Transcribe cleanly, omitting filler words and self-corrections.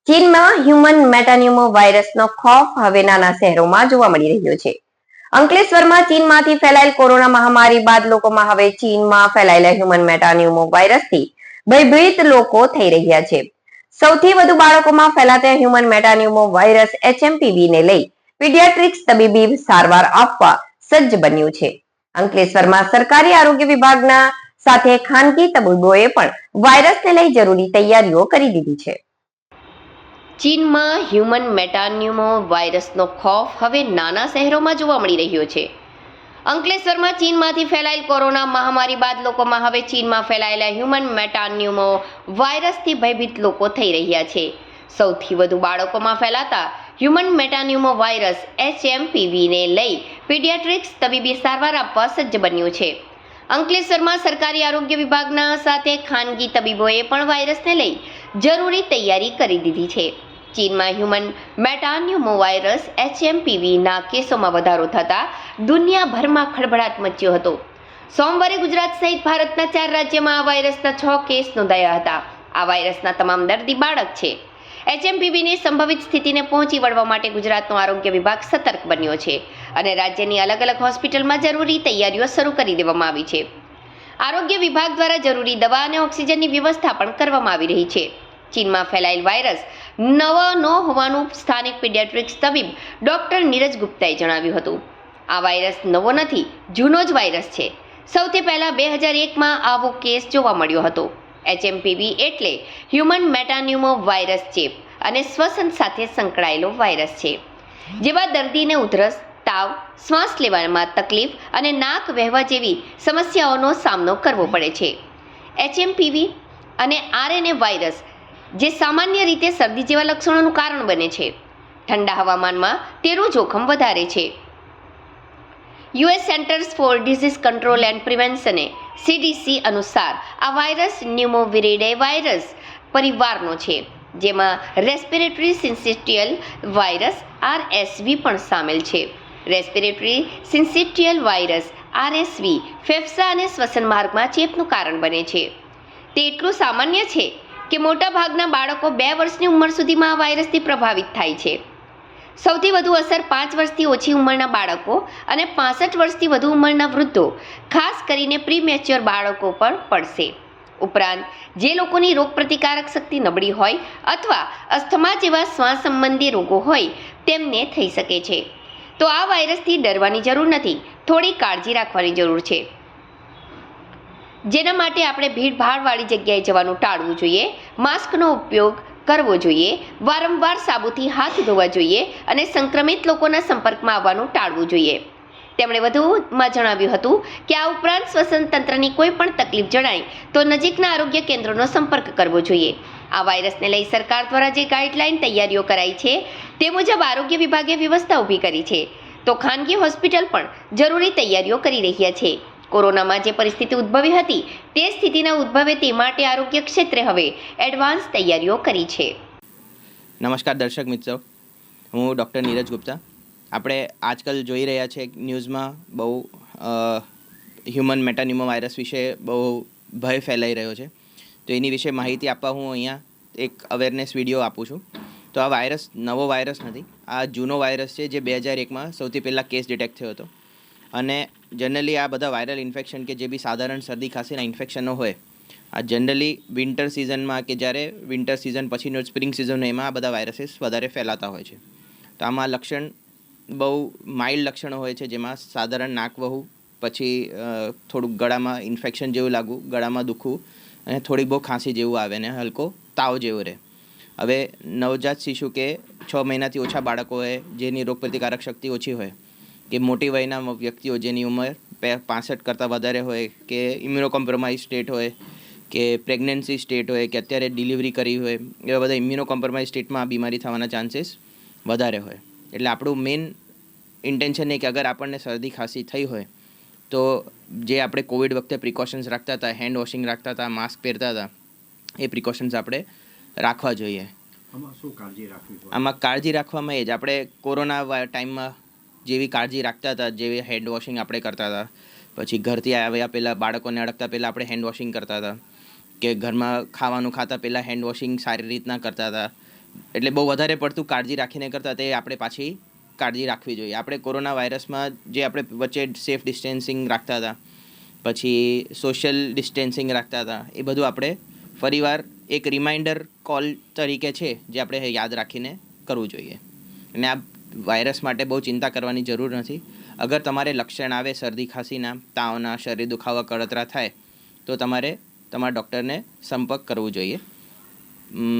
ચીનમાં હ્યુમન મેટાન્યુમો વાયરસનો ખોફ હવે નાના શહેરોમાં જોવા મળી રહ્યો છે. અંકલેશ્વરમાં ચીનમાંથી ફેલાયેલ કોરોના મહામારી બાદ લોકોમાં હવે ચીનમાં ફેલાયેલા હ્યુમન મેટાન્યુમો વાયરસથી ભયભીત લોકો થઈ રહ્યા છે. સૌથી વધુ બાળકોમાં ફેલાતા હ્યુમન મેટાન્યુમો વાયરસ HMPV ને લઈ પીડિયાટ્રિક્સ તબીબી સારવાર આપવા સજ્જ બન્યું છે. અંકલેશ્વરમાં સરકારી આરોગ્ય વિભાગના સાથે ખાનગી તબીબોએ પણ વાયરસને લઈ જરૂરી તૈયારીઓ કરી દીધી છે. ચીનમાં હ્યુમન મેટાન્યુમો વાયરસનો ખોફ હવે નાના શહેરોમાં જોવા મળી રહ્યો છે. અંકલેશ્વરમાં ચીનમાંથી ફેલાયેલ કોરોના મહામારી બાદ લોકોમાં હવે ચીનમાં ફેલાયેલા હ્યુમન મેટાન્યુમો વાયરસથી ભયભીત લોકો થઈ રહ્યા છે. સૌથી વધુ બાળકોમાં ફેલાતા હ્યુમન મેટાન્યુમો વાયરસ HMPV ને લઈ પીડિયાટ્રિક્સ તબીબી સારવાર આપવા સજ્જ બન્યું છે. અંકલેશ્વરમાં સરકારી આરોગ્ય વિભાગના સાથે ખાનગી તબીબોએ પણ વાયરસને લઈ જરૂરી તૈયારી કરી દીધી છે. ચીનમાં હ્યુમન મેટાન્યુમો વાયરસ HMPV ના કેસોમાં વધારો થતા દુનિયાભરમાં ખળભળાટ મચ્યો હતો. સોમવારે ગુજરાત સહિત ભારતના 4 રાજ્યમાં આ વાયરસના 6 કેસ નોંધાયા હતા. આ વાયરસના તમામ દર્દી બાળક છે. HMPV ની સંભવિત સ્થિતિને પહોંચી વળવા માટે ગુજરાતનો આરોગ્ય વિભાગ સતર્ક બન્યો છે અને રાજ્યની અલગ અલગ હોસ્પિટલમાં જરૂરી તૈયારીઓ શરૂ કરી દેવામાં આવી છે. આરોગ્ય વિભાગ દ્વારા જરૂરી દવા અને ઓક્સિજનની વ્યવસ્થા પણ કરવામાં આવી રહી છે. ચીનમાં ફેલાયેલ વાયરસ નવો ન હોવાનું સ્થાનિક પીડિયાટ્રિક્સ તબીબ ડોક્ટર નીરજ ગુપ્તાએ જણાવ્યું હતું. આ વાયરસ નવો નથી, જૂનો જ વાયરસ છે. સૌથી પહેલા 2001માં આવો કેસ જોવા મળ્યો હતો. HMPV એટલે હ્યુમન મેટાન્યુમો વાયરસ ચેપ અને શ્વસન સાથે સંકળાયેલો વાયરસ છે. જેવા દર્દીને ઉધરસ, તાવ, શ્વાસ લેવામાં તકલીફ અને નાક વહેવા જેવી સમસ્યાઓનો સામનો કરવો પડે છે. HMPV અને RNA વાયરસ જે સામાન્ય રીતે શરદી જેવા લક્ષણોનું કારણ બને છે. ઠંડા હવામાનમાં તેનું જોખમ વધારે છે. US centers for disease control and પ્રિવેન્શને CDC અનુસાર આ વાયરસ ન્યુમોવિરિડે વાયરસ પરિવારનો છે, જેમાં રેસ્પિરેટરી સિન્સિટિયલ વાયરસ RSV પણ સામેલ છે. રેસ્પિરેટરી સિન્સિટિયલ વાયરસ RSV ફેફસા અને શ્વસન માર્ગમાં ચેપનું કારણ બને છે. તે એટલું સામાન્ય છે કે મોટાભાગના બાળકો 2 વર્ષની ઉંમર સુધીમાં આ વાયરસથી પ્રભાવિત થાય છે. સૌથી વધુ અસર 5 વર્ષથી ઓછી ઉંમરના બાળકો અને 65 વર્ષથી વધુ ઉંમરના વૃદ્ધો, ખાસ કરીને પ્રીમેચ્યોર બાળકો પર પડશે. ઉપરાંત જે લોકોની રોગપ્રતિકારક શક્તિ નબળી હોય અથવા અસ્થમા જેવા શ્વાસ સંબંધી રોગો હોય તેમને થઈ શકે છે. તો આ વાયરસથી ડરવાની જરૂર નથી, થોડી કાળજી રાખવાની જરૂર છે. જેના માટે આપણે ભીડભાડવાળી જગ્યાએ જવાનું ટાળવું જોઈએ, માસ્કનો ઉપયોગ કરવો જોઈએ, વારંવાર સાબુથી હાથ ધોવા જોઈએ અને સંક્રમિત લોકોના સંપર્કમાં આવવાનું ટાળવું જોઈએ. તેમણે વધુમાં જણાવ્યું હતું કે આ ઉપરાંત શ્વસન તંત્રની કોઈ પણ તકલીફ જણાય તો નજીકના આરોગ્ય કેન્દ્રનો સંપર્ક કરવો જોઈએ. આ વાયરસને લઈ સરકાર દ્વારા જે ગાઈડલાઈન તૈયારીઓ કરાઈ છે તે મુજબ આરોગ્ય વિભાગે વ્યવસ્થા ઊભી કરી છે, તો ખાનગી હોસ્પિટલ પણ જરૂરી તૈયારીઓ કરી રહ્યા છે. કોરોનામાં જે પરિસ્થિતિ ઉદ્ભવી હતી તે સ્થિતિ ન ઉદ્ભવે તે માટે આરોગ્ય ક્ષેત્રે હવે એડવાન્સ તૈયારીઓ કરી છે. નમસ્કાર દર્શક મિત્રો, હું ડૉક્ટર નીરજ ગુપ્તા. આપણે આજકાલ જોઈ રહ્યા છે ન્યૂઝમાં બહુ હ્યુમન મેટાન્યુમો વાયરસ વિશે બહુ ભય ફેલાઈ રહ્યો છે. તો એની વિશે માહિતી આપવા હું અહીંયા એક અવેરનેસ વિડીયો આપું છું. તો આ વાયરસ નવો વાયરસ નથી, આ જૂનો વાયરસ છે જે 2001માં સૌથી પહેલાં કેસ ડિટેક્ટ થયો હતો. અને જનરલી આ બધા વાયરલ ઇન્ફેક્શન કે જે બી સાધારણ શરદી ખાંસીના ઇન્ફેક્શનો હોય, આ જનરલી વિન્ટર સિઝનમાં કે જ્યારે વિન્ટર સિઝન પછીનો સ્પ્રિંગ સિઝન હોય એમાં આ બધા વાયરસીસ વધારે ફેલાતા હોય છે. તો આમાં લક્ષણ બહુ માઇલ્ડ લક્ષણો હોય છે, જેમાં સાધારણ નાક વહવું, પછી થોડુંક ગળામાં ઇન્ફેક્શન જેવું લાગવું, ગળામાં દુખવું અને થોડીક બહુ ખાંસી જેવું આવે ને હલકો તાવ જેવો રહે. હવે નવજાત શિશુ કે 6 મહિનાથી ઓછા બાળકો હોય જેની રોગપ્રતિકારક શક્તિ ઓછી હોય, કે મોટી વયના વ્યક્તિઓ જેની ઉંમર 65 કરતાં વધારે હોય, કે ઇમ્યુનોકોમ્પ્રોમાઇઝ સ્ટેટ હોય, કે પ્રેગ્નન્સી સ્ટેટ હોય, કે અત્યારે ડિલિવરી કરી હોય, એવા બધા ઇમ્યુનોકોમ્પ્રોમાઇઝ સ્ટેટમાં આ બીમારી થવાના ચાન્સીસ વધારે હોય. એટલે આપણું મેઇન ઇન્ટેન્શન એ કે અગર આપણને શરદી ખાંસી થઈ હોય તો જે આપણે કોવિડ વખતે પ્રિકોશન્સ રાખતા હતા, હેન્ડ વોશિંગ રાખતા હતા, માસ્ક પહેરતા હતા, એ પ્રિકોશન્સ આપણે રાખવા જોઈએ. આમાં કાળજી રાખવામાં એ જ આપણે કોરોના ટાઈમમાં જેવી કાળજી રાખતા હતા, જેવી હેન્ડ વોશિંગ આપણે કરતા હતા, પછી ઘરથી આવ્યા પહેલાં બાળકોને અડકતા પહેલાં આપણે હેન્ડ વોશિંગ કરતા હતા, કે ઘરમાં ખાવાનું ખાતા પહેલાં હેન્ડ વોશિંગ સારી રીતના કરતા હતા, એટલે બહુ વધારે પડતું કાળજી રાખીને કરતાં તે આપણે પાછી કાળજી રાખવી જોઈએ. આપણે કોરોના વાયરસમાં જે આપણે વચ્ચે સેફ ડિસ્ટન્સિંગ રાખતા હતા, પછી સોશિયલ ડિસ્ટન્સિંગ રાખતા હતા, એ બધું આપણે ફરીવાર એક રિમાઇન્ડર કોલ તરીકે છે જે આપણે યાદ રાખીને કરવું જોઈએ. અને આ વાયરસ માટે બહુ ચિંતા કરવાની જરૂર નથી. અગર તમારે લક્ષણ આવે શરદી ખાંસીના, તાવના, શરીર દુખાવા, કળતરા થાય તો તમારે તમારા ડૉક્ટરને સંપર્ક કરવો જોઈએ.